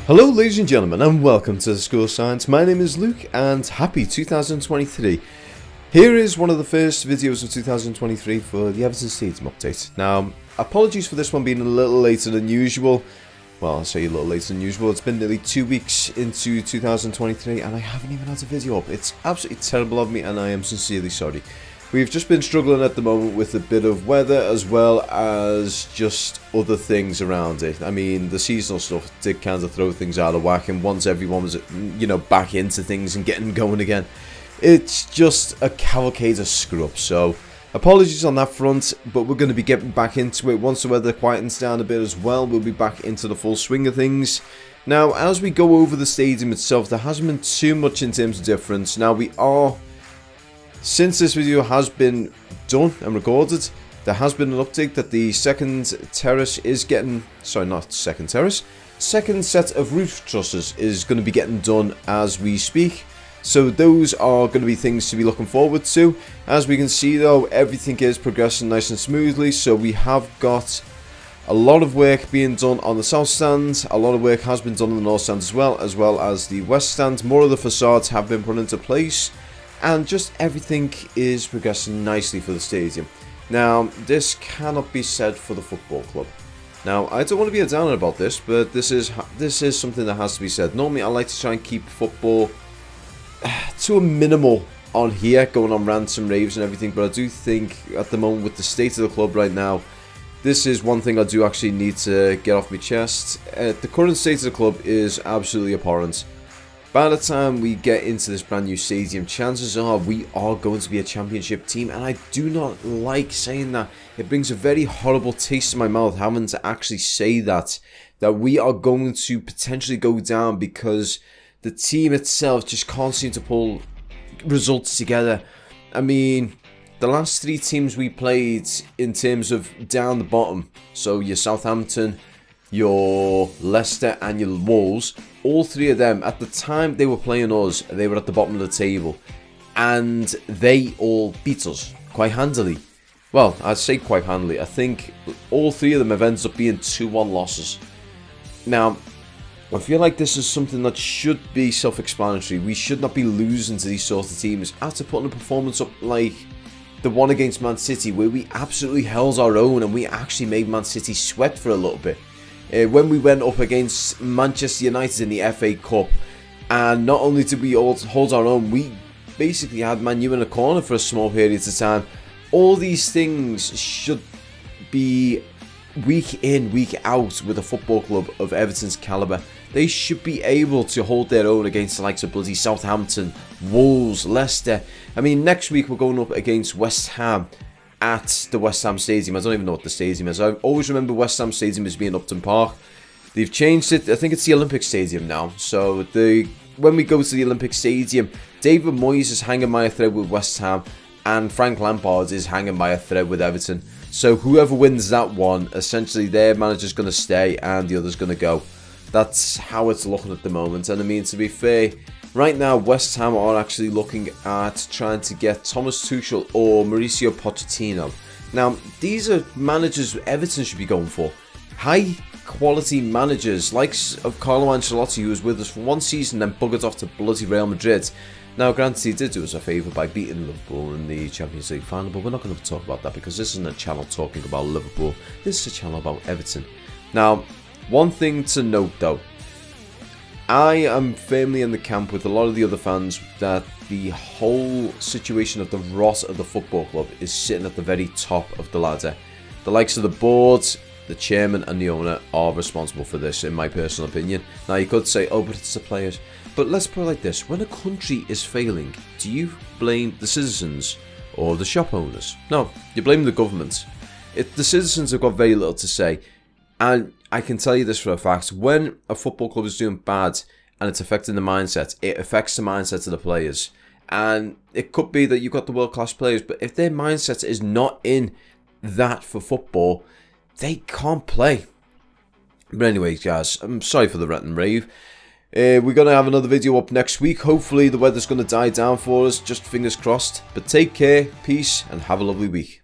Hello ladies and gentlemen, and welcome to the School of Science. My name is Luke and happy 2023. Here is one of the first videos of 2023 for the Everton Stadium update. Now, apologies for this one being a little later than usual. Well, I'll say a little later than usual. It's been nearly 2 weeks into 2023 and I haven't even had a video up. It's absolutely terrible of me and I am sincerely sorry. We've just been struggling at the moment with a bit of weather as well as just other things around it. I mean, the seasonal stuff did kind of throw things out of whack, and once everyone was, back into things and getting going again, it's just a cavalcade of screw-ups. So, apologies on that front, but we're going to be getting back into it. Once the weather quietens down a bit as well, we'll be back into the full swing of things. Now, as we go over the stadium itself, there hasn't been too much in terms of difference. Now, since this video has been done and recorded, there has been an update that the second terrace is getting, second set of roof trusses is going to be getting done as we speak. So those are going to be things to be looking forward to. As we can see though, everything is progressing nice and smoothly. So we have got a lot of work being done on the south stand. A lot of work has been done on the north stand as well as the west stand. More of the facades have been put into place. And just everything is progressing nicely for the stadium. Now, this cannot be said for the football club. Now, I don't want to be a downer about this, but this is something that has to be said. Normally, I like to try and keep football to a minimal on here, going on rants and raves and everything. But I do think, at the moment, with the state of the club right now, this is one thing I do actually need to get off my chest. The current state of the club is absolutely abhorrent. By the time we get into this brand new stadium, chances are we are going to be a championship team, and I do not like saying that. It brings a very horrible taste in my mouth having to actually say that we are going to potentially go down because the team itself just can't seem to pull results together. I mean, the last 3 teams we played in terms of down the bottom, so your Southampton, your Leicester and your Wolves, all 3 of them, at the time they were playing us, they were at the bottom of the table, and they all beat us quite handily. Well, I'd say quite handily. I think all 3 of them have ended up being 2-1 losses. Now, I feel like this is something that should be self-explanatory. We should not be losing to these sorts of teams after putting a performance up like the one against Man City, where we absolutely held our own and we actually made Man City sweat for a little bit. When we went up against Manchester United in the FA Cup, and not only did we hold our own, we basically had Man U in a corner for a small period of time. All these things should be week in, week out with a football club of Everton's calibre. They should be able to hold their own against the likes of bloody Southampton, Wolves, Leicester. I mean, next week we're going up against West Ham at the West Ham Stadium. I don't even know what the stadium is. I always remember West Ham Stadium as being Upton Park. They've changed it. I think it's the Olympic Stadium now. So when we go to the Olympic Stadium, David Moyes is hanging by a thread with West Ham, and Frank Lampard is hanging by a thread with Everton. So whoever wins that one, essentially their manager's going to stay and the other's going to go. That's how it's looking at the moment. And I mean, to be fair, right now, West Ham are actually looking at trying to get Thomas Tuchel or Mauricio Pochettino. Now, these are managers Everton should be going for. High-quality managers, like of Carlo Ancelotti, who was with us for 1 season and then buggered off to bloody Real Madrid. Now, granted, he did do us a favour by beating Liverpool in the Champions League final, but we're not going to talk about that because this isn't a channel talking about Liverpool. This is a channel about Everton. Now, one thing to note, though. I am firmly in the camp with a lot of the other fans that the whole situation of the rot of the football club is sitting at the very top of the ladder. The likes of the board, the chairman and the owner are responsible for this, in my personal opinion. Now, you could say, oh, but it's the players. But let's put it like this. When a country is failing, do you blame the citizens or the shop owners? No, you blame the government. The citizens have got very little to say. And I can tell you this for a fact, when a football club is doing bad and it's affecting the mindset, it affects the mindset of the players. And it could be that you've got the world-class players, but if their mindset is not in that for football, they can't play. But anyway, guys, I'm sorry for the rant and rave. We're going to have another video up next week. Hopefully the weather's going to die down for us, just fingers crossed. But take care, peace, and have a lovely week.